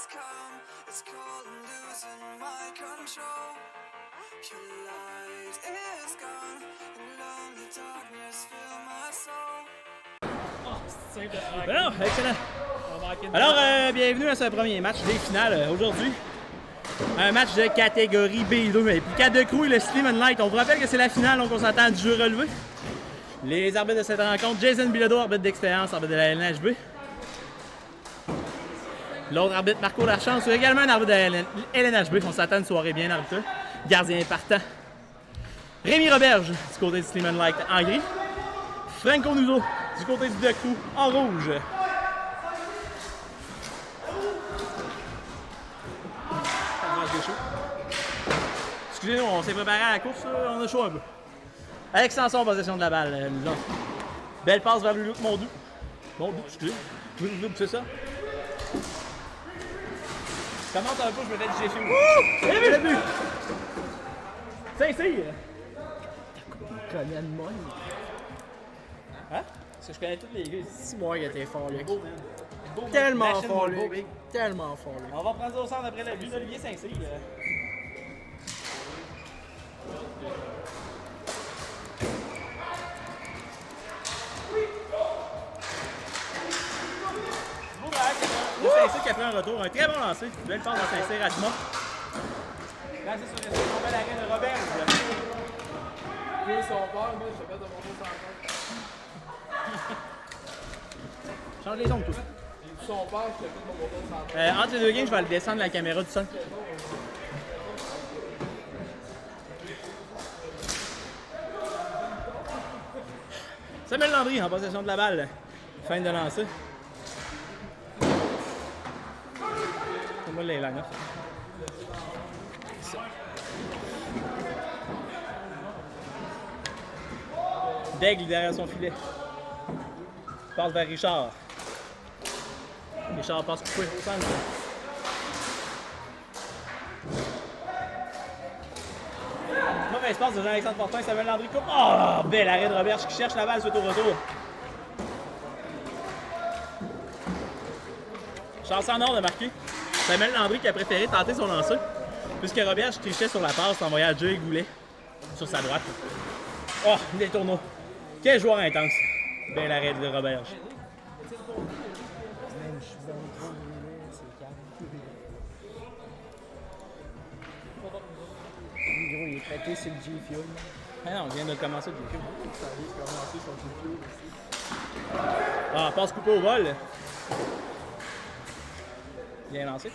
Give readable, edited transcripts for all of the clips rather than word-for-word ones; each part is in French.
has come. It's cold and losing my control. Your light is gone, and lonely darkness fill my soul. Alors, excellent. Alors, bienvenue à ce premier match des finales aujourd'hui. Un match de catégorie B2, mais plus 4 de crew et le Slim and Light. On vous rappelle que c'est la finale, donc on s'attend à du jeu relevé. Les arbitres de cette rencontre, Jason Bilodeau, arbitre d'expérience, arbitre de la LNHB. L'autre arbitre, Marco Lachance, également un arbitre de la LNHB. On s'attend à une soirée bien arbitrée. Gardien partant, Rémi Roberge, du côté du Slim and Light en gris. Franco Nuzo, du côté du de crew en rouge. Excusez-nous, on s'est préparé à la course, on a chaud un peu. Alex Sanson en possession de la balle. Là. Belle passe vers Luc Mondou. Mondou, excusez. C'est ça. Commente un peu, je me fais du GFU. Wouh! Le but! Saint-Cyr! Tu connais de moi. Hein? Parce que je connais tous les gars. C'est moi qui étais fort, Luc. Beau, Tellement machine, fort, beau, Luc. big. Tellement fort, Luc. On va prendre ça au centre après le but d'Olivier Saint-Cyr. Le Saint-Cyr qui a pris un retour, un très bon lancer. Belle passe de Saint-Cyr à Simon. Lancé sur le centre, bel arrêt de Robert. Oui, son père, moi, je vais de monter sans compte. Change les ongles, tout. Son père, je vais de monter sans compte. Entre les deux games, je vais le descendre la caméra du son. Samuel Landry en possession de la balle. Fin de lancer. C'est moi les line-up. Daigle derrière son filet. Passe vers Richard. Richard passe coupé au centre. Mauvaise passe de Jean-Alexandre Fortin, Samuel Landry coupe. Oh, bel arrêt de Roberge qui cherche la balle suite au retour. Chance en or de marquer. Samuel Landry qui a préféré tenter son lancer, puisque Roberge trichait sur la passe en envoyant Jay Goulet sur sa droite. Oh, des tourneaux. Quel joueur intense. Bel arrêt de Roberge. Gros, il est pété sur le G-Fuel. Ah non, on vient de commencer le G-Fuel. Ah, passe coupée au vol. Bien lancé.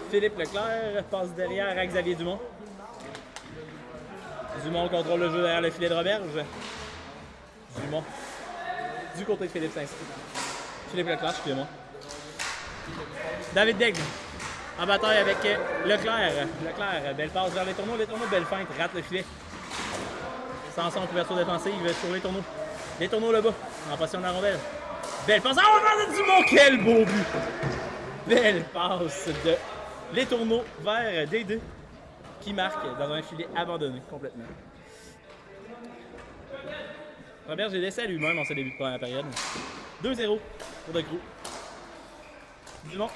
Philippe Leclerc passe derrière à Xavier Dumont. Dumont contrôle le jeu derrière le filet de Roberge. Dumont. Du côté de Philippe Saint-Cyr. Philippe Leclerc, excusez-moi. David Daigle. En bataille avec Leclerc. Leclerc, belle passe vers les tourneaux, belle feinte, rate le filet. Sanson, couverture défensive sur les tourneaux. Les tourneaux là-bas, en position de la rondelle. Belle passe, oh, de Dumont, quel beau but! Belle passe de les tourneaux vers D2 qui marque dans un filet abandonné complètement. Robert, j'ai laissé à lui-même en ce début de première période. 2-0 pour De Croo. Dumont.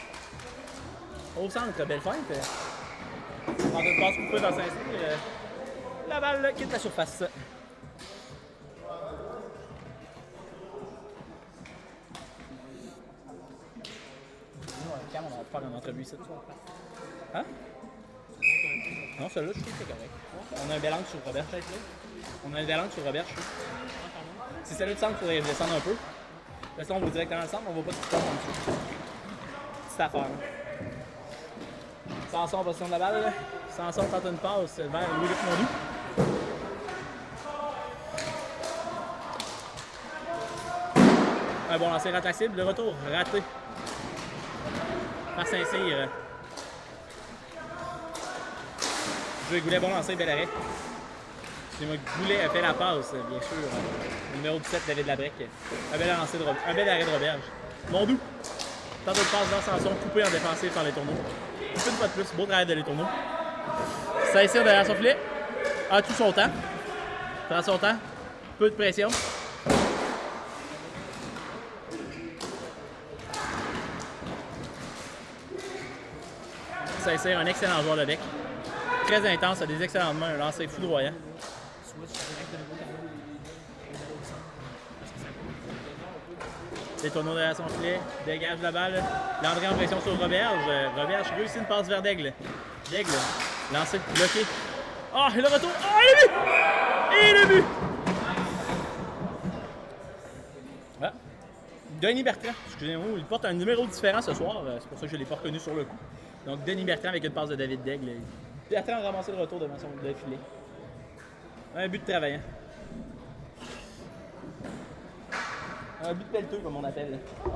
Au centre, belle feinte. En une passe coupée dans Saint-Cyr. La balle quitte la surface. On va faire une entrevue ici. Hein? Non, celle-là, je trouve que c'est correct. On a un bel angle sur Robert. On a un bel angle sur Robert, je trouve. Si celle-là de centre, il faudrait descendre un peu. Là, si on va directement le centre, on va pas tout le temps en dessous. Petite affaire. Sanson en position de la balle. Sanson tente une passe vers Louis-Luc Mondou. Un bon lancer rate la cible. Le retour raté par Saint-Cyr. Joué Goulet, bon lancer, bel arrêt. Excusez-moi, Goulet a fait la passe, bien sûr. Le numéro 17, David Labrec. Un bel arrêt de Roberge. Mondou. Tente de passe dans Sanson, coupé en défensif par les tourneaux. Une fois de plus, beau travail de les tourneaux. Saint-Cyr derrière son filet. A tout son temps. Prend son temps. Peu de pression. Saint-Cyr, un excellent joueur de deck. Très intense, a des excellentes mains, un lancer foudroyant. Les tourneaux derrière son filet, dégage la balle. Landry en pression sur Roberge. Roberge réussit une passe vers Daigle. Daigle, lancé bloqué. Ah, et le retour. Ah, et le but! Et le but! Ah. Denis Bertrand, excusez-moi, il porte un numéro différent ce soir. C'est pour ça que je ne l'ai pas reconnu sur le coup. Donc, Denis Bertrand avec une passe de David Daigle. Bertrand a ramassé le retour devant son filet. Un but de travaillant. Un but de pelleteux, comme on appelle. Oh.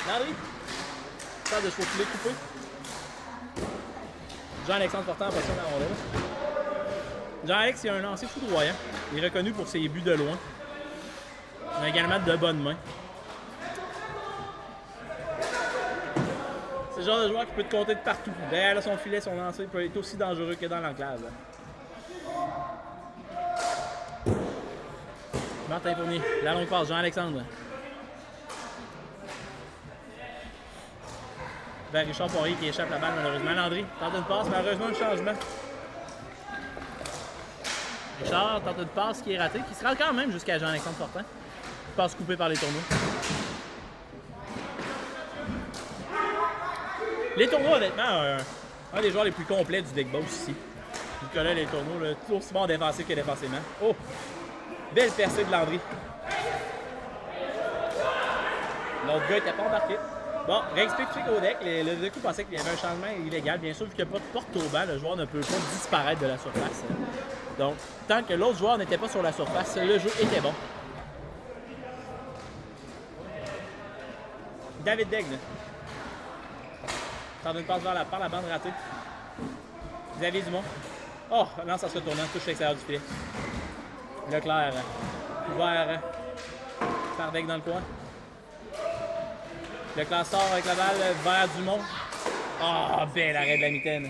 Landry. Faire de filet coupé. Jean-Alexandre Fortin en position de la rondelle. Jean-Alex, il a un lancer foudroyant. Il est reconnu pour ses buts de loin. Il a également de bonnes mains. C'est le genre de joueur qui peut te compter de partout. Derrière son filet, son lancer peut être aussi dangereux que dans l'enclave. Martin Fournier, la longue passe, Jean-Alexandre. Vers Richard Poirier qui échappe la balle malheureusement. Landry tente une passe, malheureusement un changement. Richard tente une passe qui est ratée, qui se rend quand même jusqu'à Jean-Alexandre Fortin. Passe coupée par les tourneaux. Les tourneaux, honnêtement, un des joueurs les plus complets du deck boss ici. Nicolas, les tourneaux, là, tout aussi bon défensif que défensivement. Oh! Belle percée de Landry. L'autre gars n'était pas embarqué. Bon, réexplique au deck. Le deck pensait qu'il y avait un changement illégal. Bien sûr, vu qu'il n'y a pas de porte au banc, le joueur ne peut pas disparaître de la surface. Donc, tant que l'autre joueur n'était pas sur la surface, le jeu était bon. David Daigle. Tente une passe par la bande ratée. Xavier Dumont. Oh, lance en se retournant, touche l'extérieur du filet. Leclerc, ouvert par Daigle dans le coin. Leclerc sort avec la balle vers Dumont. Ah, bel arrêt de la mitaine.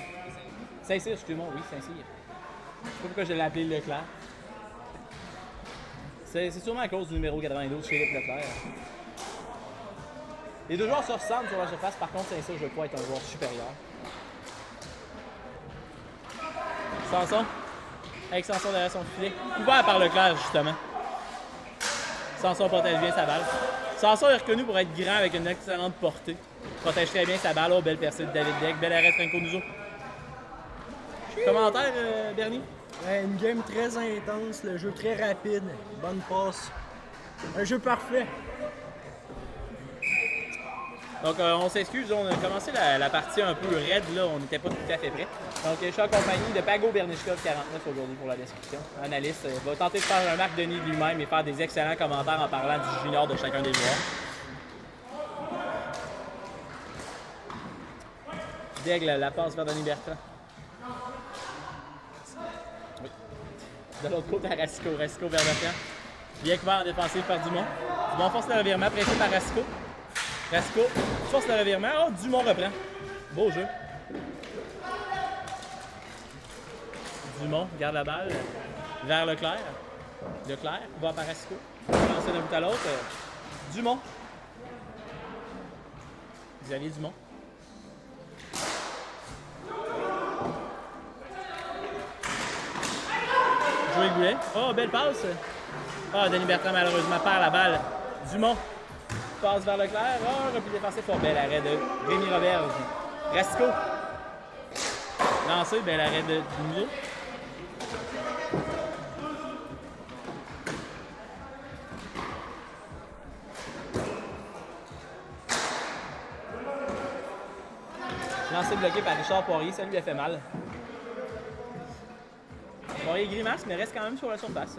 Saint-Cyr, excuse-moi, oui, Saint-Cyr. Je sais pas pourquoi je l'ai appelé Leclerc. C'est sûrement à cause du numéro 92, Philippe Leclerc. Les deux joueurs se ressemblent sur la surface, par contre, Saint-Cyr, je crois, est un joueur supérieur. Sanson, avec Sanson derrière son filet. Couvert par Leclerc, justement. Sanson protège bien sa balle. Sanson est reconnu pour être grand avec une excellente portée. Protège très bien sa balle. Oh, belle percée de David Daigle. Bel arrêt de Franco Nuzo. Commentaire, Bernie? Une game très intense, le jeu très rapide, bonne passe. Un jeu parfait. Donc, on s'excuse, on a commencé la partie un peu raide, là, on n'était pas tout à fait prêt. Donc, je suis en compagnie de Pago Bernichkov, 49 aujourd'hui pour la description. Analyste, va tenter de faire un Marc Denis lui-même et faire des excellents commentaires en parlant du junior de chacun des joueurs. Daigle, la passe vers Denis Bertrand. Oui. De l'autre côté, à Racicot vers Bertrand. Bien couvert en défensive par Dumont. Dumont force le revirement, pressé par Racicot. Racicot force le revirement. Oh, Dumont reprend. Beau jeu. Dumont garde la balle vers Leclerc. Leclerc va par Racicot. Lancer d'un bout à l'autre. Dumont. Xavier Dumont. Joey Goulet. Oh, belle passe. Ah, Denis Bertrand malheureusement perd la balle. Dumont. Passe vers Leclerc. Oh, repli défensif fort. Bel arrêt de Rémi Roberge. Racicot. Lancé. Bel arrêt de Nuzo. Lancé bloqué par Richard Poirier. Ça lui a fait mal. Poirier grimace, mais reste quand même sur la surface.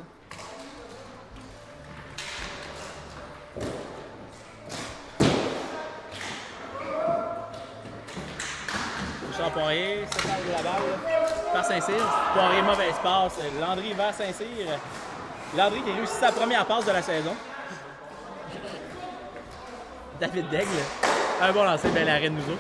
Richard Poirier, ça parle de la balle par Saint-Cyr. Poirier, mauvaise passe. Landry vers Saint-Cyr. Landry qui réussit sa première passe de la saison. David Daigle. Un bon lancer, bel arrêt de Nuzo.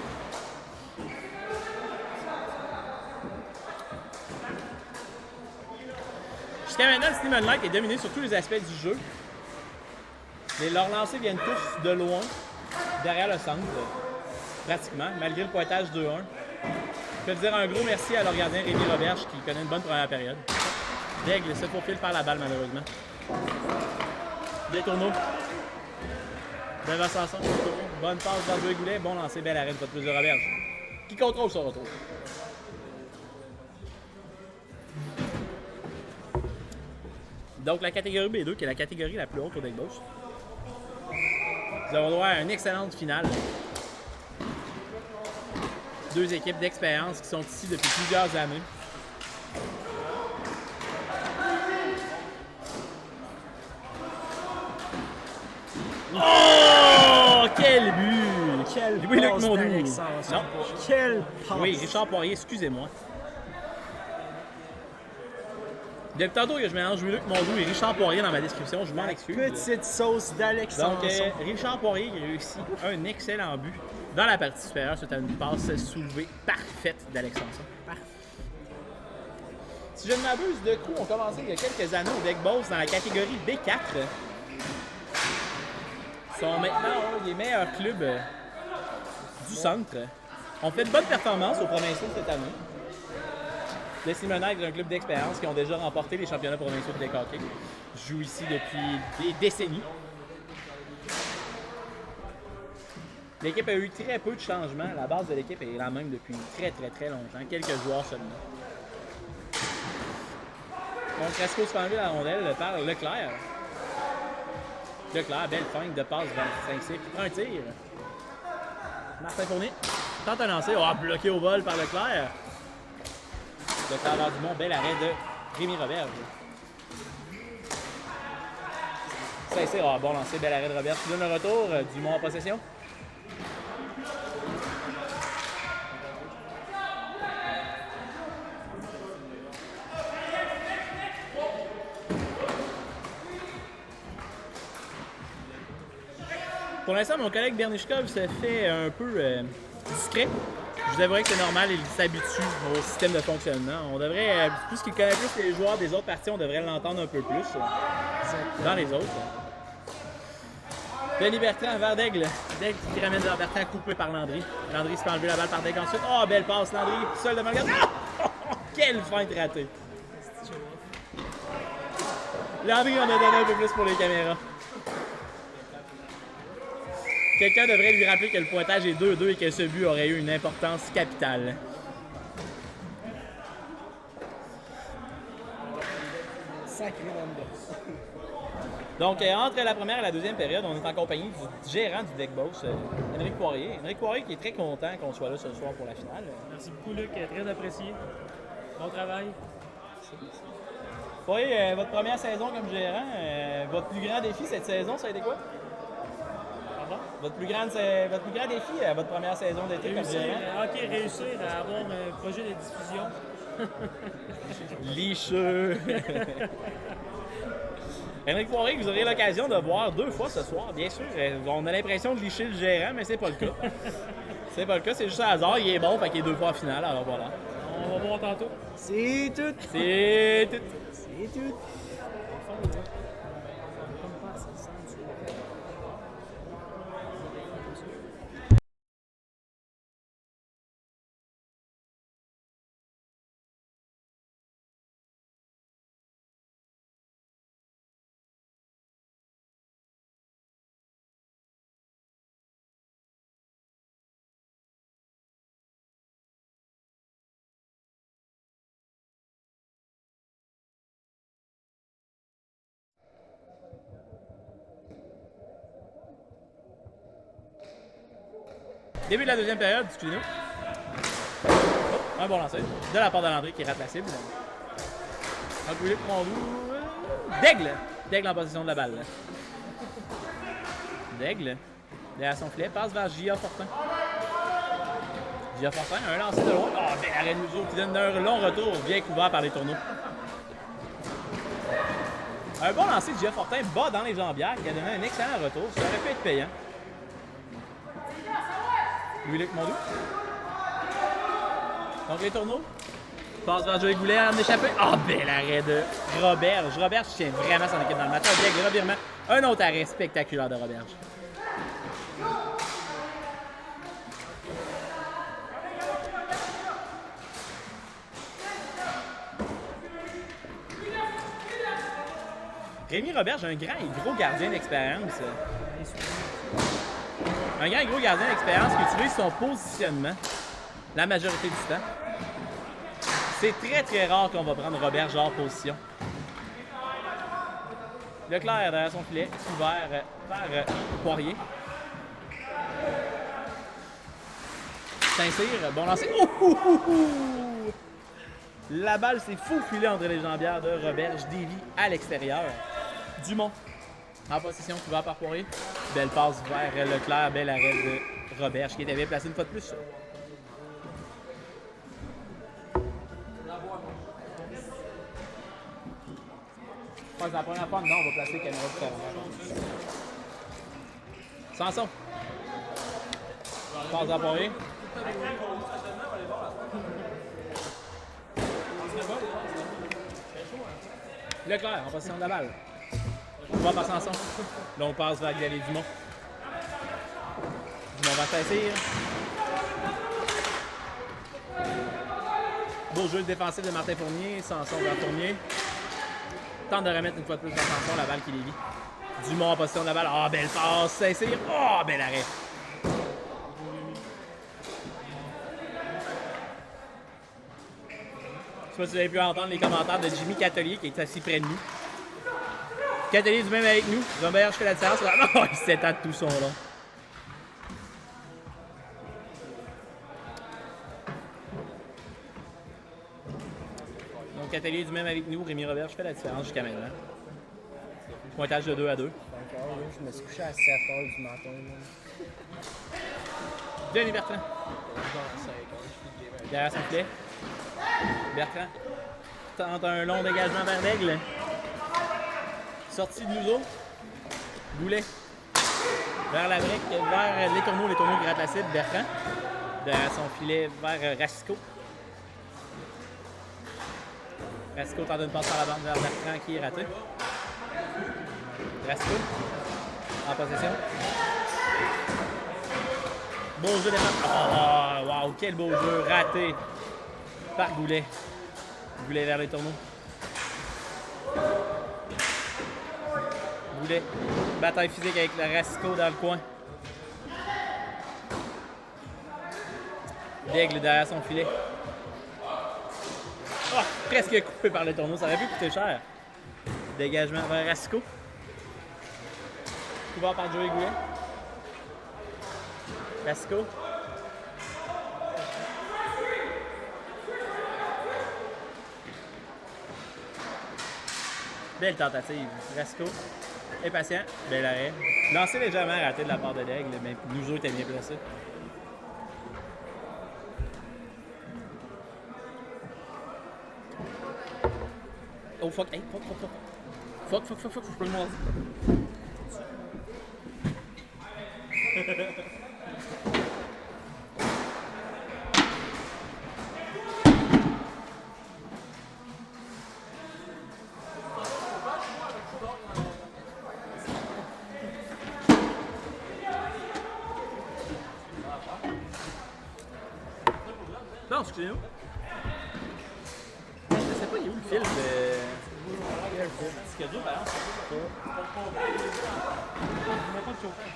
Jusqu'à maintenant, le Cinnamon Light est dominé sur tous les aspects du jeu. Leurs lancers viennent tous de loin, derrière le centre, pratiquement, malgré le pointage 2-1. Je peux dire un gros merci à leur gardien Rémi Roberge qui connaît une bonne première période. Daigle se faufile par la balle malheureusement. Des tourneaux. Belle ascension. Bonne passe dans Joey Goulet. Bon lancer, bel arrêt de plus de Roberge. Qui contrôle son retour. Donc la catégorie B2, qui est la catégorie la plus haute au deck gauche. Nous avons droit à une excellente finale. Deux équipes d'expérience qui sont ici depuis plusieurs années. Oh! Quel but! Quel Louis-Luc passe Mondou. d'Alexandre. Non. Quel passe! Oui, Richard Poirier, excusez-moi. Depuis tantôt que je mélange Louis-Luc Mondou et Richard Poirier dans ma description, je m'en excuse. Petite sauce d'Alexandre. Donc, Richard Poirier qui réussit un excellent but dans la partie supérieure suite à une passe soulevée parfaite d'Alexandre. Si je ne m'abuse, de coups ont commencé il y a quelques années au deck boss dans la catégorie B4. Ils sont maintenant un des meilleurs clubs du centre. On fait de bonnes performances au provinciaux cette année. Les Simonac est un club d'expérience qui ont déjà remporté les championnats provinciaux de deck hockey. Jouent ici depuis des décennies. L'équipe a eu très peu de changements. La base de l'équipe est la même depuis très longtemps. Quelques joueurs seulement. Donc, Rasco se fait enlever la rondelle par Leclerc. Leclerc, belle feinte de passe vers 5-6. Prend un tir. Martin Fournier tente un lancer. Oh, bloqué au vol par Leclerc. Leclerc vers Dumont. Bel arrêt de Rémi Roberge. Saint-Cyr, oh, bon lancer. Bel arrêt de Roberge. Qui donne le retour. Dumont en possession. Pour l'instant, mon collègue Bernichkov se fait un peu discret. Je vous avouerai que c'est normal, il s'habitue au système de fonctionnement. On devrait, puisqu'il connaît plus les joueurs des autres parties, on devrait l'entendre un peu plus dans les autres. Denis Bertrand vers Daigle. Daigle qui ramène vers Bertrand coupé par Landry. Landry se fait enlever la balle par Daigle ensuite. Oh, belle passe, Landry, seul devant le gardien. Oh, quelle feinte ratée! Landry en a donné un peu plus pour les caméras. Quelqu'un devrait lui rappeler que le pointage est 2-2 et que ce but aurait eu une importance capitale. Sacré Lambert. Donc, entre la première et la deuxième période, on est en compagnie du gérant du deck boss, Henrik Poirier. Henrik Poirier qui est très content qu'on soit là ce soir pour la finale. Merci beaucoup, Luc. Très apprécié. Bon travail. Poirier, votre première saison comme gérant, votre plus grand défi cette saison, ça a été quoi? Pardon? Votre plus grand défi à votre première saison d'été comme gérant? Réussir à avoir un projet de diffusion. Licheux! Henrik Poirier, vous aurez l'occasion de voir 2 fois ce soir, bien sûr. On a l'impression de licher le gérant, mais c'est pas le cas. C'est pas le cas, c'est juste un hasard, il est bon, fait qu'il est 2 fois en finale, alors voilà. On va voir tantôt. C'est tout. C'est tout. C'est tout. Début de la deuxième période, excusez-nous. Oh, un bon lancer de la part de Landry qui rate la cible. Un coup de Mondou. Daigle! Daigle en possession de la balle. Daigle, derrière son filet, passe vers J.A. Fortin. J.A. Fortin, un lancer de loin. Oh, ben arrête nous qui donne un long retour, bien couvert par les tourneaux. Un bon lancer de J.A. Fortin bas dans les jambières qui a donné un excellent retour. Ça aurait pu être payant. Louis-Luc Mondou. Donc les tourneaux. Passe vers Joey Goulet en échappé. Ah, bel arrêt de Roberge. Roberge tient vraiment son équipe dans le match. Avec revirement. Un autre arrêt spectaculaire de Roberge. Rémi Roberge, un grand et gros gardien d'expérience. Un grand et gros gardien d'expérience qui utilise son positionnement la majorité du temps. C'est très très rare qu'on va prendre Roberge hors position. Leclerc derrière son filet, ouvert vers Poirier. Saint-Cyr, bon lancer. La balle s'est faufilée entre les jambières de Roberge, dévie à l'extérieur. Dumont en possession, couvert par Poirier. Belle passe vers Leclerc, bel arrêt de Roberge qui était bien placé une fois de plus. C'est la première fois, non, on va placer le caméra de terre. Sanson. Passe à Poirier. Leclerc en possession de la balle. On va par Sanson. Là, on passe vers Xavier Dumont. Dumont va Saint-Cyr. Beau jeu défensif de Martin Fournier. Sanson vers Fournier. Tente de remettre une fois de plus dans Sanson la balle qui lévit. Dumont en possession de la balle. Ah, belle passe. Saint-Cyr. Oh, bel arrêt. Je sais pas si vous avez pu entendre les commentaires de Jimmy Catelier qui est assis près de nous. Catelier du même avec nous. Roberge fait la différence. Oh, il s'étend tout son long. Donc Catelier du même avec nous. Rémi Roberge fait la différence jusqu'à maintenant. Pointage de 2-2. Encore, là, je me suis couché à 7h du matin. Denis Bertrand. Derrière son filet. Bertrand tente un long dégagement vers l'aigle. Sortie de Nouveau. Goulet. Vers la brique, vers les tourneaux qui grattent la cible. Bertrand. Derrière son filet vers Racicot. Racicot tente une passe par la bande vers Bertrand qui est raté. Racicot. En possession. Beau jeu défense. Oh, wow, quel beau jeu. Raté par Goulet. Goulet vers les tourneaux. Goulet. Bataille physique avec le Racicot dans le coin. Daigle derrière son filet. Oh, presque coupé par le tourneau. Ça aurait pu coûter cher. Dégagement vers Racicot. Couvert par Joey Goulet. Racicot. Belle tentative. Racicot est patient. Bel arrêt. Lancé légèrement raté de la part de l'aigle, mais Nouveau était bien placé. Oh fuck, hey, fuck. Fuck, faut que je peux le montrer. Non, excusez-nous. Je sais pas, il est où le fil de. Ce qu'il y a deux, par exemple. On n'a pas de chauffeur.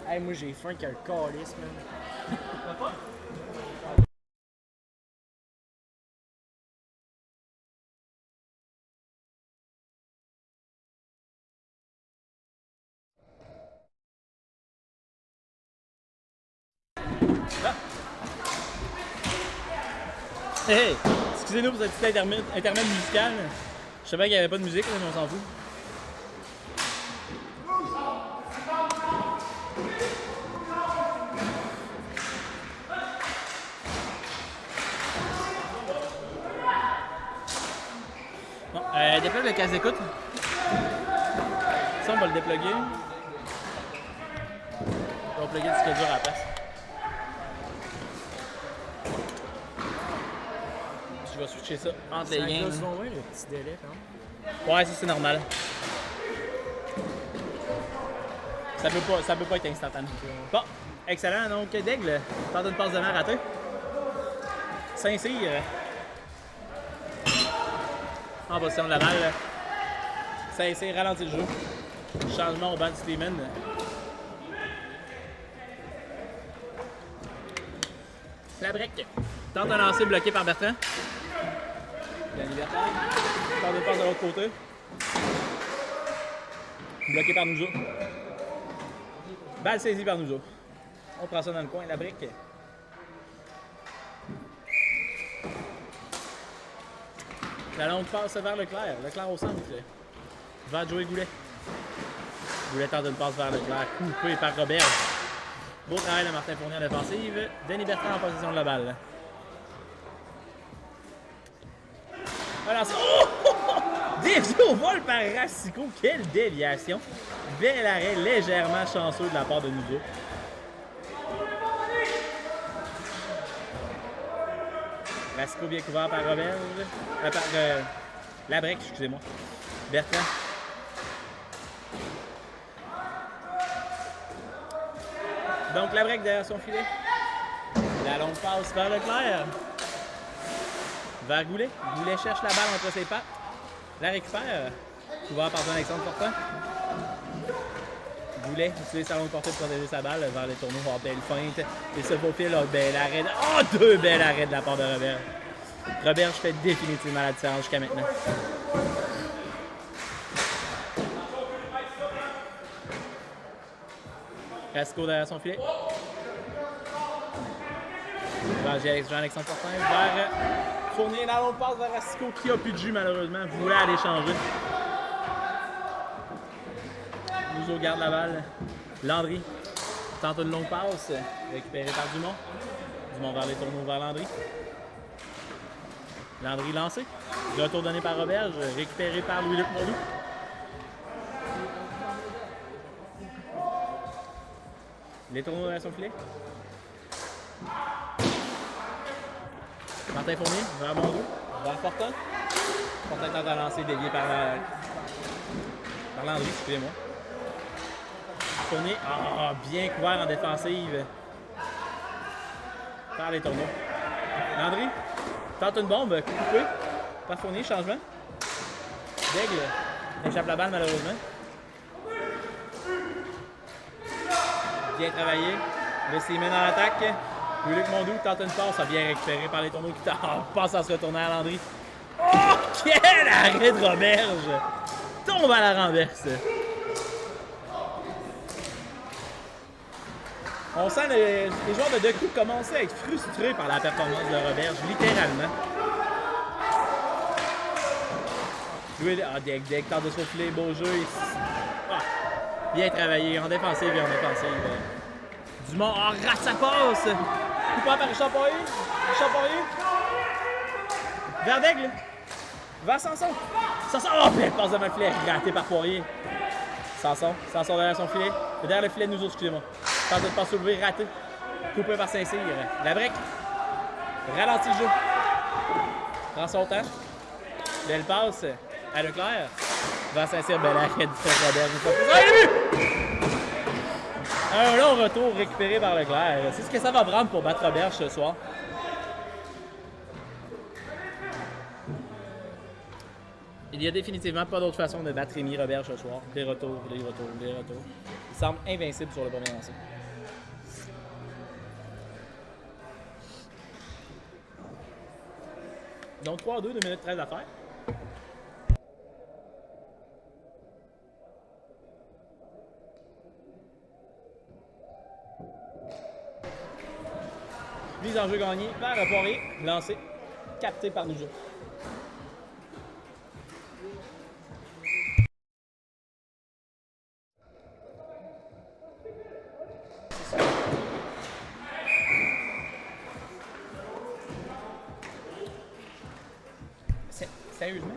Hey, moi j'ai faim qu'un calice, man. Hey, excusez-nous pour cette petite intermède musicale. Je savais qu'il n'y avait pas de musique, là, mais on s'en fout. Déplogue le casque d'écoute. Ça, on va le déploguer. On va plugger le disque dur à la place. Je vais switcher ça entre les Ça games. gosse donc, ouais, le petit délai quand même. Ouais, ça c'est normal. Ça peut pas être instantané. Bon, excellent. Donc, Daigle, tente une passe de main ratée. Saint-Cyr. En position de la balle. Saint-Cyr ralentit le jeu. Changement au banc de Sleeman. La break. Tente un lancer bloqué par Bertrand. La liberté. Tente une passe de l'autre côté. Bloqué par Nouzo. Balle saisie par Nouzo. On prend ça dans le coin, la brique. La longue passe vers Leclerc. Leclerc au centre. Vers Joey Goulet. Goulet tente une passe vers Leclerc. Coupé par Robert. Beau travail de Martin Fournier en défensive. Denis Bertrand en possession de la balle. Alors, dévié au vol par Racicot. Quelle déviation. Bel arrêt légèrement chanceux de la part de Nouveau. Racicot bien couvert par Robert. Par Labrec, excusez-moi. Bertrand. Donc Labrec derrière son filet. La longue passe vers Leclerc. Vers Goulet. Goulet cherche la balle entre ses pattes. La récupère. Couvert par Alexandre Fortin. Goulet utilise sa longue portée pour protéger sa balle vers les tourneaux. Oh, belle feinte. Et ce beau fil, bel arrêt. Oh, deux belles arrêts de la part de Robert. Robert, je fais définitivement la différence jusqu'à maintenant. Rasco derrière son filet. Vers Jean-Alexandre Fortin. Vers Fournier. La longue passe vers Rasco qui a plus de jus malheureusement. Voulait aller changer. Nouveau garde la balle. Landry tente une longue passe. Récupérée par Dumont. Dumont vers les tourneaux vers Landry. Landry lancé. Retour donné par Roberge. Récupéré par Louis-Luc Mondou. Les tourneaux dans son filet. Martin Fournier vers Mondou. Vers Fortin. Fortin tente à lancer dévié par Landry, excusez-moi. Fournier, bien couvert en défensive par les tourneaux. Landry tente une bombe, coupée par Fournier, changement. Daigle échappe la balle malheureusement. Bien travaillé. Le Seaman en attaque. Louis-Luc Mondou tente une passe, a bien récupéré par les tourneaux qui passe à se retourner à Landry. Oh, quel arrêt de Roberge! Tombe à la renverse. On sent les joueurs de deux coups commencer à être frustrés par la performance de Roberge, littéralement. Daigle tente de se faufiler, beau jeu. Bien travaillé en défensive et en offensive. Dumont rate sa passe. Coupant par Richard Poirier. Richard Poirier. Vers Daigle. Vers Sanson. Sanson, belle passe devant le filet, raté par Poirier. Sanson derrière son filet. Derrière le filet de nous autres, excusez-moi. Tente de pas soulever, raté. Coupé par Saint-Cyr. La break. Ralentit le jeu. Prend son temps. Belle passe à Leclerc. Vers Saint-Cyr, bel arrêt de Robert. Un long retour récupéré par Leclerc. C'est ce que ça va prendre pour battre Roberge ce soir. Il n'y a définitivement pas d'autre façon de battre Rémi Roberge ce soir. Des retours. Il semble invincible sur le premier lancer. Donc 3-2, 2 minutes 13 à faire. Mise en jeu gagnée par Poirier, lancé, capté par Nouveau. Sérieusement?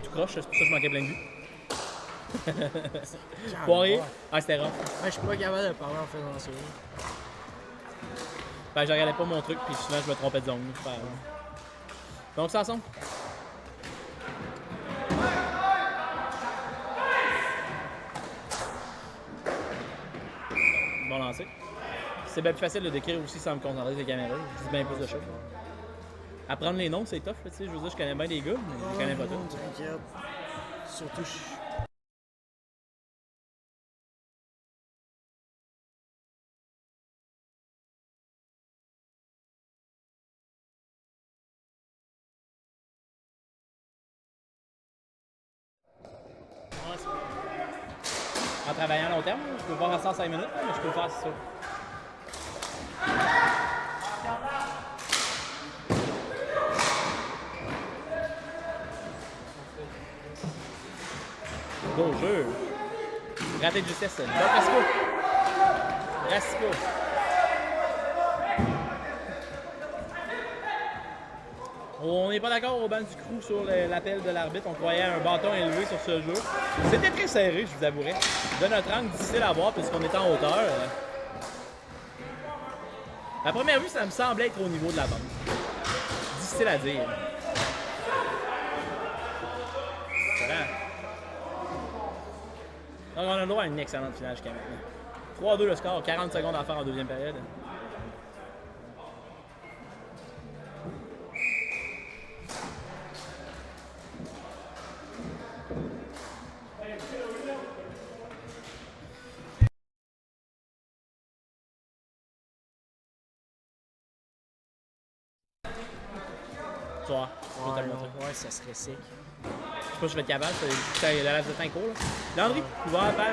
Tout croche, c'est pour ça que je manquais plein de buts. Poirier, ah c'était rare. Je suis pas capable de parler en faisant ça. Ben, je regardais pas mon truc, puis souvent je me trompais de zone. Donc, ça ensemble. Bon lancer. C'est bien plus facile de décrire aussi sans me concentrer sur les caméras. Je dis bien plus de choses. Apprendre les noms, c'est tough. Tu sais, je veux dire, je connais bien des gars, mais je connais pas tous. T'inquiète. Surtout, En travaillant à long terme, je peux pas faire ça en 5 minutes, mais je peux le faire, c'est sûr. Beau jeu. Raté de justesse. Donc, Rasco. Rasco. On n'est pas d'accord au banc du crew sur l'appel de l'arbitre. On croyait à un bâton élevé sur ce jeu. C'était très serré, je vous avouerai. De notre angle, difficile à voir puisqu'on est en hauteur. À première vue, ça me semblait être au niveau de la bande. Difficile à dire. Donc, on a le droit à une excellente finale jusqu'à maintenant. 3-2 le score, 40 secondes à faire en deuxième période. Tu vois, je vais te le montrer. Ouais, ça serait sick. Je sais pas si je vais être capable, c'est la lave de temps court. Landry, couvert par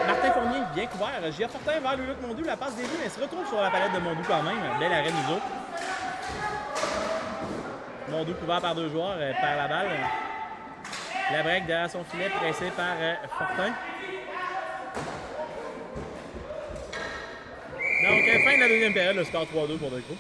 Martin Fournier, bien couvert. Gia Fortin vers Luc Mondou, la passe des buts, mais se retrouve sur la palette de Mondou quand même. Bel arrêt nous autres. Mondou couvert par 2 joueurs, perd la balle. La break derrière son filet, pressé par Fortin. Donc, fin de la deuxième période, le score 3-2 pour deux groupes.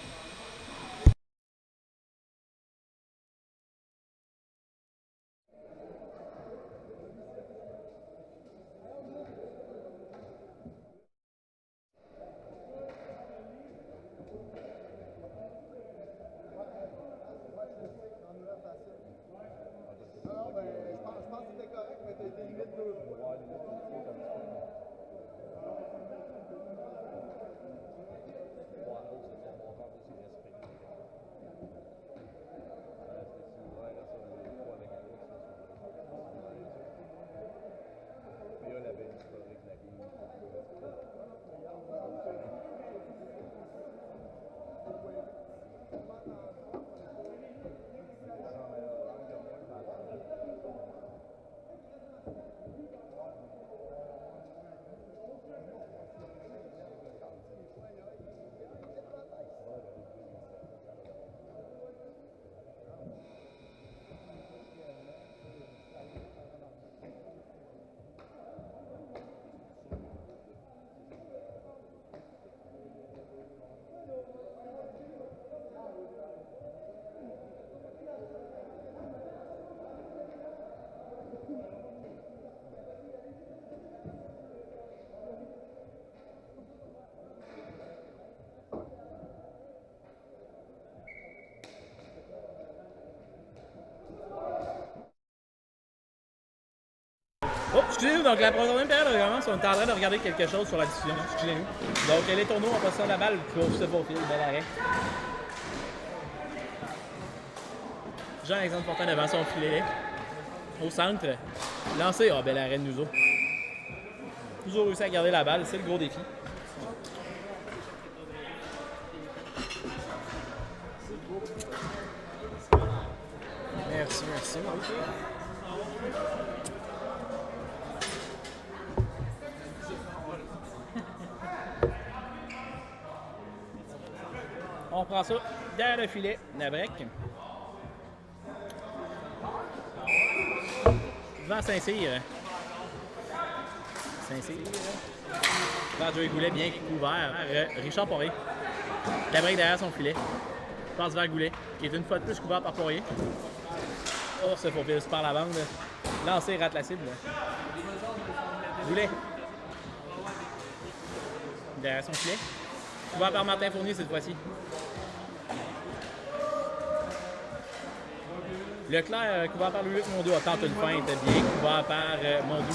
Oh, excusez-nous, donc la troisième période commence, on est en train de regarder quelque chose sur la diffusion. Excusez-nous. Donc les tourneaux en possession de la balle, pour ce beau fil, bel arrêt. Jean-Alexandre Fortin devant son filet. Au centre. Lancé, bel arrêt de Nuzo. Toujours réussi à garder la balle, c'est le gros défi. Merci, Marc. On prend ça derrière le filet, la break. Devant Saint-Cyr. Vers Joey Goulet, bien couvert. Richard Poirier. La break derrière son filet. Passe vers Goulet, qui est une fois de plus couvert par Poirier. Oh, ce faux fil super la bande. Lancer, rate la cible. Goulet. Derrière son filet. Couvert par Martin Fournier cette fois-ci. Leclerc, couvert par Louis Mondou, tente une feinte bien couvert par Mondou.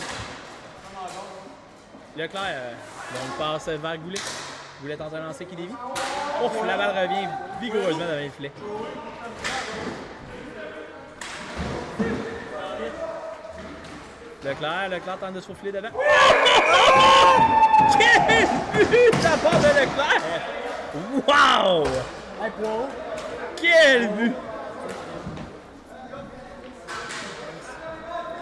Leclerc, donc passe vers Goulet. Goulet tente un lancer qui dévie. Ouf, la balle revient vigoureusement devant le filet. Leclerc tente de se faufiler devant. Quel but de la part de Leclerc! Wow! Hey, Poirot. Quel but!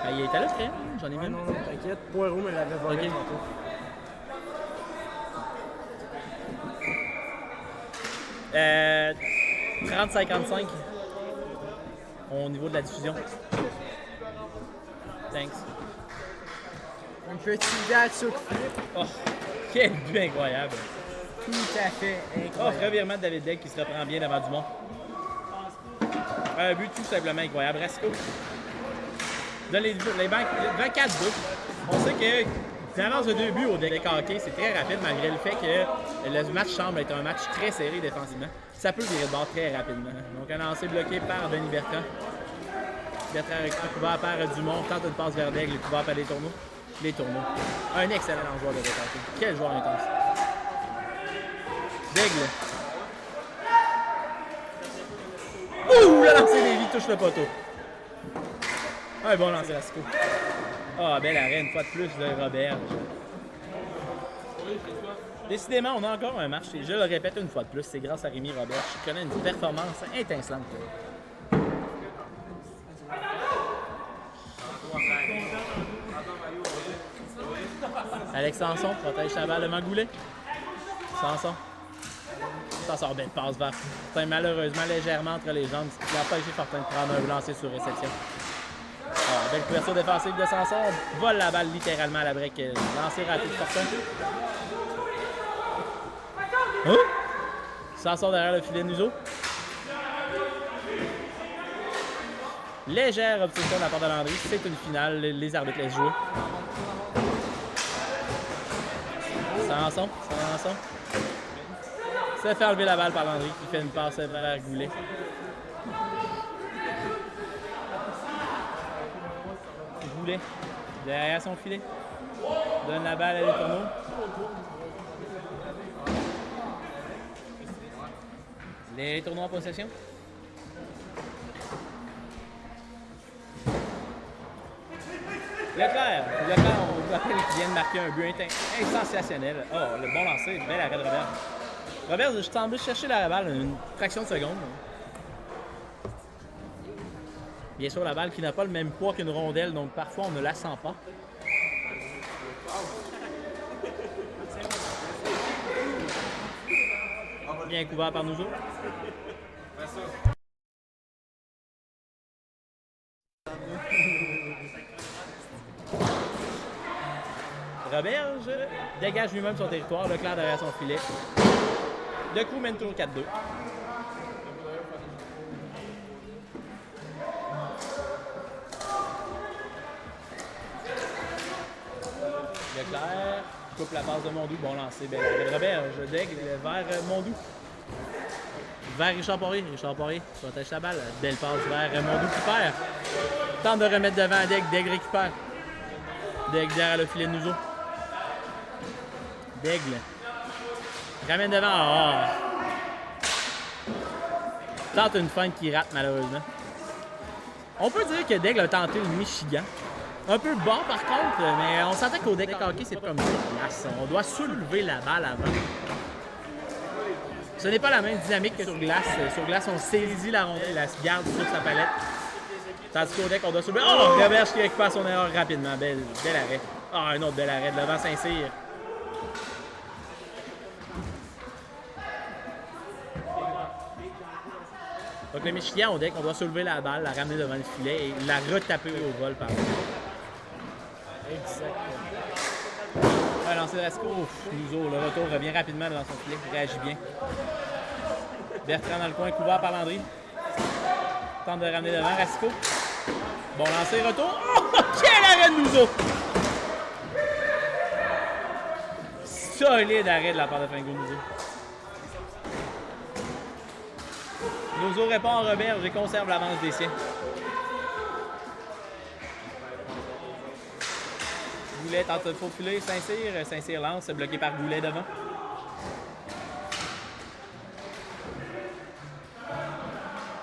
Ah, il était là, ce crayon? J'en ai Ah, même. non, non, t'inquiète. Poirot me l'avait volé Ok. tantôt. Euh, 30-55 au niveau de la diffusion. Thanks. Un petit date sur flip. Oh, quel but incroyable! Tout à fait Oh, incroyable. revirement de David Degg qui se reprend bien devant Dumont. Un but tout simplement incroyable. Rasco. Dans les 24 buts, on sait que l'avance de 2 buts au deck hockey, c'est très rapide malgré le fait que le match semble être un match très serré défensivement. Ça peut virer de bord très rapidement. Donc un lancer bloqué par Denis Bertrand. Bertrand couvert par Dumont, tente une passe vers Daigle, couvert par les tourneaux. Les tourneaux. Un excellent joueur de deck hockey. Quel joueur intense. Daigle. Ouh! Le lancer des vies touche le poteau. Un bon lancer Rasco. Ah, bel arrêt, une fois de plus de Robert. Décidément, on a encore un match. Et je le répète une fois de plus, c'est grâce à Rémi Robert qui connaît une performance étincelante. Alex Sanson protège sa balle devant Goulet. Sanson. Ça sort belle passe vers Fortin, malheureusement légèrement entre les jambes, ce qui a empêché Fortin de prendre un lancer sur réception. Ah, belle couverture défensive de Sanson, vole la balle littéralement à la break. Lancer rapide de Fortin. Oh! Sanson derrière le filet de Nuzo. Légère obstruction de la part de Landry, c'est une finale, les arbitres laissent jouer. Sanson. Se fait enlever la balle par Landry qui fait une passe vers Goulet. Goulet, derrière son filet. Donne la balle à Les Tourneaux. Les Tourneaux en possession. Leclerc, on vous rappelle qu'il vient de marquer un but sensationnel. Oh, le bon lancer, bel arrêt de Robert. Robert, je t'en vais chercher la balle une fraction de seconde. Bien sûr, la balle qui n'a pas le même poids qu'une rondelle, donc parfois on ne la sent pas. Bien couvert par nous autres. Roberge dégage lui-même son territoire, Leclerc derrière son filet. De coup, mène toujours 4-2. Leclerc coupe la passe de Mondou, bon lancer, belle arrêt. Roberge daigle vers Mondou. Vers Richard Poirier, protège la balle, belle passe vers Mondou qui perd. Tente de remettre devant Daigle, Daigle récupère. Daigle derrière le filet de Nuzo. Daigle. Ramène devant. Oh. Tente une feinte qui rate malheureusement. On peut dire que Daigle a tenté le Michigan. Un peu bas par contre, mais on s'entend qu'au deck hockey, c'est pas comme ça. On doit soulever la balle avant. Ce n'est pas la même dynamique que sur glace. Sur glace, on saisit la rondelle et la garde sur sa palette. Tandis qu'au deck, on doit soulever. Oh! Roberge qui récupère son erreur rapidement. Bel arrêt. Ah, un autre bel arrêt de l'avant Saint-Cyr. Donc le Michigan au deck, on doit soulever la balle, la ramener devant le filet et la retaper au vol par là. Exactement. Un lancer de Rasco. Nuzo, le retour revient rapidement devant son filet, réagit bien. Bertrand dans le coin, couvert par Landry. Tente de ramener devant Rasco. Bon lancer, retour. Oh, quel arrêt de Nouzo! Solide arrêt de la part de Franco Nouzo. Nouzo répond en Roberge et conserve l'avance des siens. Goulet tente de faufiler, Saint-Cyr. Saint-Cyr lance, bloqué par Goulet devant.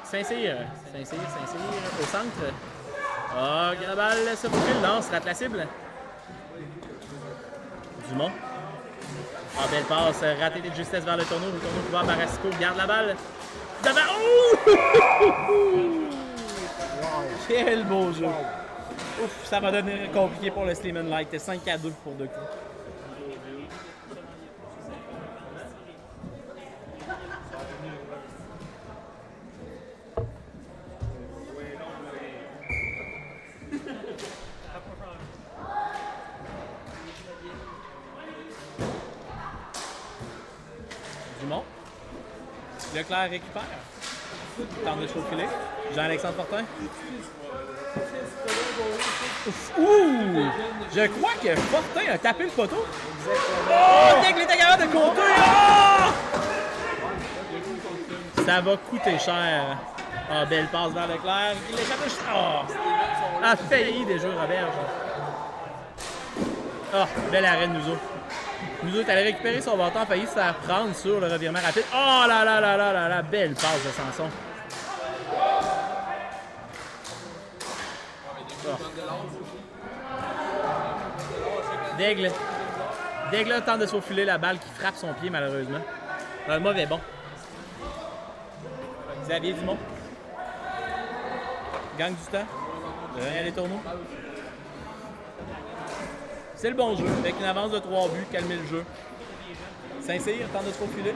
Saint-Cyr au centre. Ah, oh, Grabal se faufile, lance, rate la cible. Dumont. Ah, belle passe, raté de justesse vers le tourneau. Le tourneau couvert par Racicot, garde la balle. Devant. Oh! Quel beau jeu. Ouf, ça va devenir compliqué pour le Sleeman Light. 5-2 pour 2 coups. Dumont. Leclerc récupère. Tente de faufiler. Jean-Alexandre Fortin. Ouh! Je crois que Fortin a tapé le poteau. Oh! Daigle était capable de compter. Oh! Ça va coûter cher. Ah, belle passe vers Leclerc. Il l'échappe. Oh! A failli des jeux Roberge. Ah, bel arrêt de Nouzo. Nouzo est allé récupérer son bâton, a failli se faire prendre sur le revirement rapide. Oh là là là là là là! Belle passe de Sanson. Daigle. Daigle tente de se faufiler la balle qui frappe son pied malheureusement. Dans le mauvais bon. Xavier Dumont. Gagne du temps. Devient les tourneaux. C'est le bon jeu. Avec une avance de 3 buts, calmer le jeu. Saint-Cyr tente de se faufiler.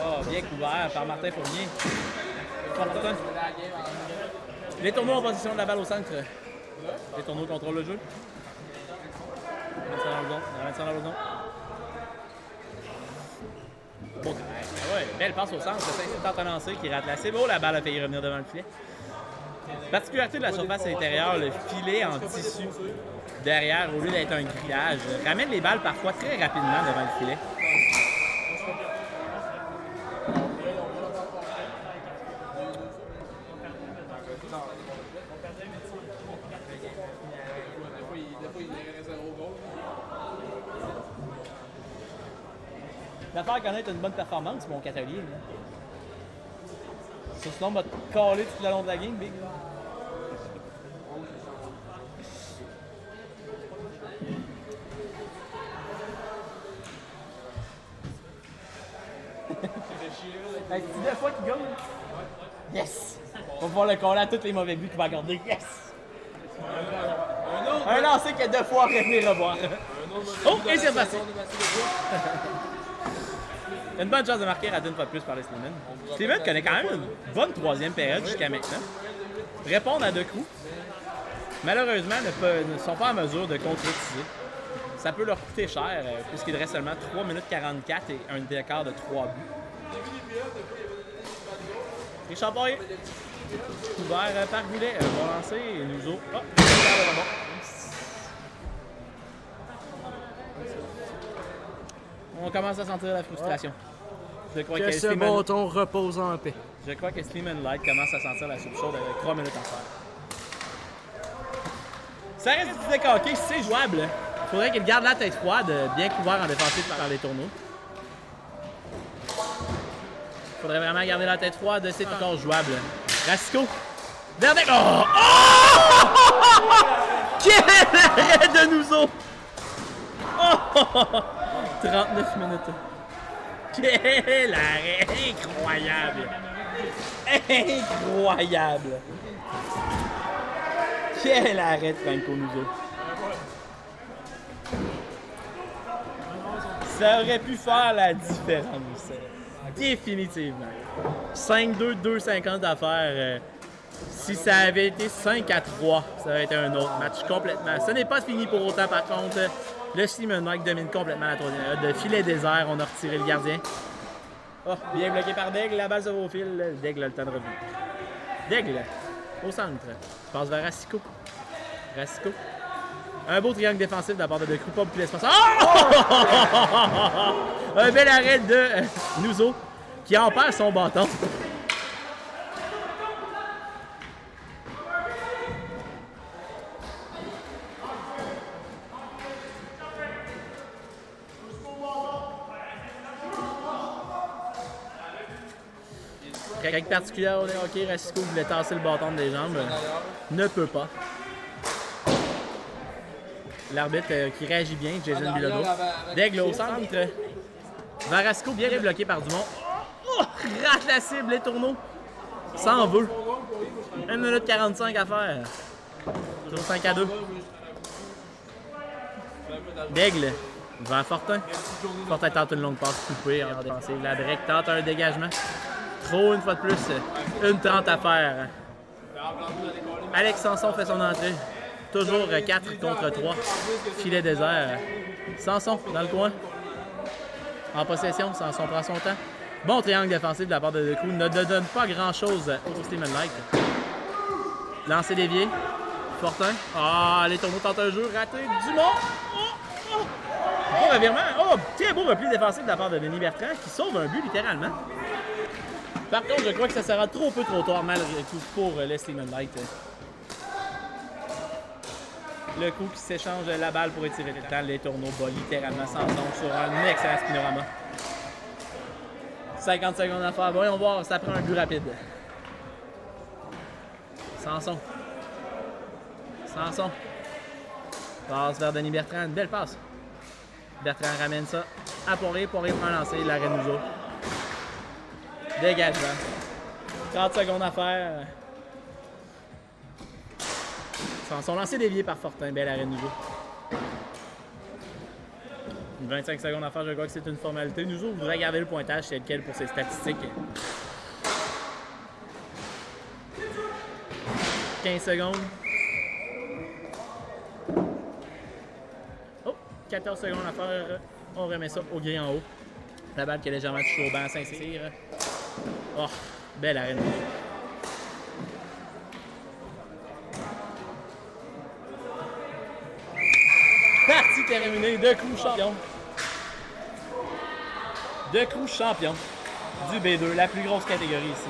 Oh, bien couvert par Martin Fournier. Fortin. Les tourneaux en possession de la balle au centre. Les tourneaux contrôlent le jeu. Ramène ça dans le zone. Bon, ouais, belle passe au centre. Saint-Cyr tente de lancer qui rate la cible. Oh, la balle a failli revenir devant le filet. Particularité de la surface intérieure, le filet en tissu derrière, au lieu d'être un grillage, ramène les balles parfois très rapidement devant le filet. L'affaire connaître une bonne performance, mon catelier. Sinon, on va te caler tout le long de la game, Big. Hey, c'est 2 fois qu'il gagne. Yes! On va pouvoir le coller à tous les mauvais buts qu'il va garder. Yes! Un lancer qui a 2 fois après venir revoir. Oh, et c'est passé! Une bonne chance de marquer à une fois de plus par les Sleeman. Sleeman connaît quand même une bonne 3e période jusqu'à maintenant. Répondre à 2 coups. Malheureusement, ne sont pas en mesure de concrétiser. Ça peut leur coûter cher, puisqu'il reste seulement 3 minutes 44 et un écart de 3 buts. Richard Poirier. Couvert par Goulet. Bon lancer. Et Nouzo. Oh, on commence à sentir la frustration. Je crois que ce bâton repose en paix. Je crois que Sleeman Light commence à sentir la soupe chaude avec 3 minutes en faire. Ça reste du décaqué, c'est jouable. Il faudrait qu'il garde la tête froide, bien couvert en défensif par les tourneaux. Il faudrait vraiment garder la tête froide, c'est encore jouable. Racicot. Verdict. Oh! Oh! Quel arrêt de Nouzo! Oh! 39 minutes. Quel arrêt! Incroyable! Incroyable! Quel arrêt de Franco Nouzo! Ça aurait pu faire la différence. Définitivement. 5-2, 2-50 à faire. Si ça avait été 5-3, ça aurait été un autre match complètement. Ce n'est pas fini pour autant, par contre. Le Sleeman Light domine complètement la 3e période. De filet désert, on a retiré le gardien. Oh, bien bloqué par Daigle. La balle se va au fil. Daigle a le temps de revenir. Daigle. Au centre. Passe vers Racicot. Racicot. Un beau triangle défensif de la part de Decroux. Pas beaucoup d'espace. Oh! Un bel arrêt de Nouzo qui en perd son bâton. Règle particulière au hockey, Racicot voulait tasser le bâton des jambes. Ne peut pas. L'arbitre qui réagit bien, Jason Bilodeau. Daigle au centre. Varasco bien bloqué par Dumont. Oh! Rate la cible, les tourneaux. S'en veut. 1 minute 45 à faire. Toujours 5 à 2. Daigle vers Fortin. Fortin tente une longue passe coupée en défensive. La Drake tente un dégagement. Trop une fois de plus. 1:30 à faire. Alex Sanson fait son entrée. Toujours 4 contre 3. Filet désert. Sanson dans le coin. En possession, Sanson prend son temps. Bon triangle défensif de la part de Decroux. Ne donne pas grand-chose au Steven Light. Lancer dévié. Fortin. Ah, les tourneaux tentent un jeu raté. Dumont. Beau revirement. Oh, tiens, beau repli défensif de la part de Denis Bertrand qui sauve un but littéralement. Par contre, je crois que ça sera trop tard malgré tout pour le Steven Light. Le coup qui s'échange la balle pour étirer le temps. Les tourneaux bat littéralement Sanson sur un excellent spinorama. 50 secondes à faire. Voyons voir, ça prend un but rapide. Sanson. Sanson. Passe vers Denis Bertrand. Une belle passe. Bertrand ramène ça à Poirier. Poirier prend un lancer. L'arrêt Nouzo. Dégagement. 30 secondes à faire. Sanson lancé dévié par Fortin. Bel arrêt Nouveau. 25 secondes à faire, je crois que c'est une formalité. Nouveau voudrait garder le pointage, c'est lequel pour ses statistiques. 15 secondes. Oh, 14 secondes à faire. On remet ça au gris en haut. La balle qui est légèrement touchée au banc s'insire. Oh, bel arrêt Nouveau. Partie terminée, Decroux champion. Decroux champion du B2, la plus grosse catégorie ici.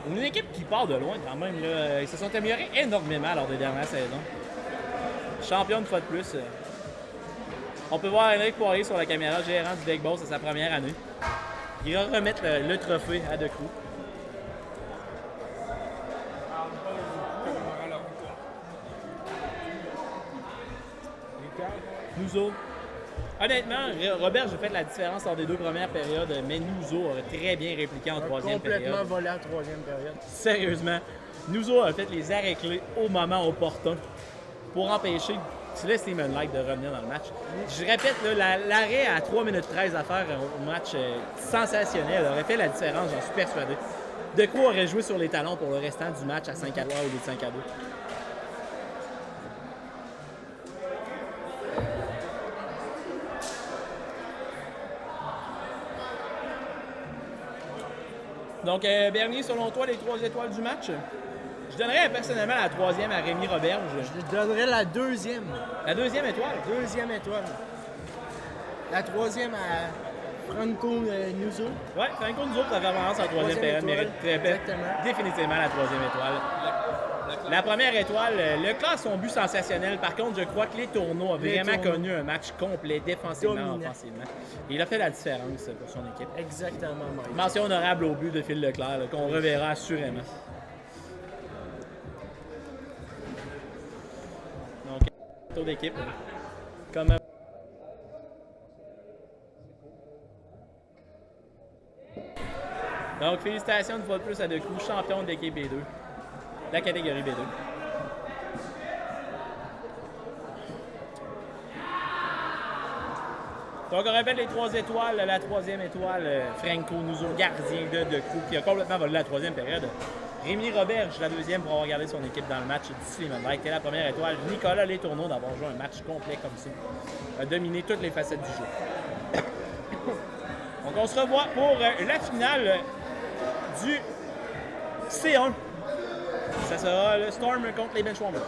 Une équipe qui part de loin quand même. Là. Ils se sont améliorés énormément lors des dernières saisons. Champion une fois de plus. On peut voir Henrik Poirier sur la caméra, gérant du Deck Boss, c'est sa première année. Il va remettre le trophée à Decroux. Nouzo. Honnêtement, Robert, j'ai fait la différence entre les deux premières périodes, mais Nouzo aurait très bien répliqué en troisième période. Complètement volé en troisième période. Sérieusement, Nouzo a fait les arrêts clés au moment opportun pour empêcher Steven Light de revenir dans le match. Je répète, l'arrêt à 3 minutes 13 à faire au match sensationnel aurait fait la différence, j'en suis persuadé. Decroux aurait joué sur les talons pour le restant du match à 5 à 3 au lieu de 5 à 2. Donc, Bernier, selon toi, les 3 étoiles du match? Je donnerais personnellement la 3e à Rémi Roberge. Je donnerais la 2e. La 2e étoile? 2e étoile. La 3e à Franco Nouzo. Oui, Franco Nouzo, sa performance en 3e période mérite définitivement la 3e étoile. La première étoile, le classe son but sensationnel. Par contre, je crois que les tourneaux ont vraiment connu un match complet, défensivement, offensivement. Il a fait la différence pour son équipe. Exactement, Mike. Mention honorable au but de Phil Leclerc, qu'on reverra assurément. Donc, tour d'équipe. Comme donc, félicitations une fois de plus à Decroux, champion de l'équipe B2. La catégorie B2. Donc, on répète les 3 étoiles. La 3e étoile, Franco Nouzo, gardien de Decroux, qui a complètement volé la 3e période. Rémi Roberge, la 2e, pour avoir regardé son équipe dans le match d'ici les Light. Et la première étoile, Nicolas Letourneau, d'avoir joué un match complet comme ça. A dominé toutes les facettes du jeu. Donc, on se revoit pour la finale du C1. Ça sera le Storm contre les Benchwarmers.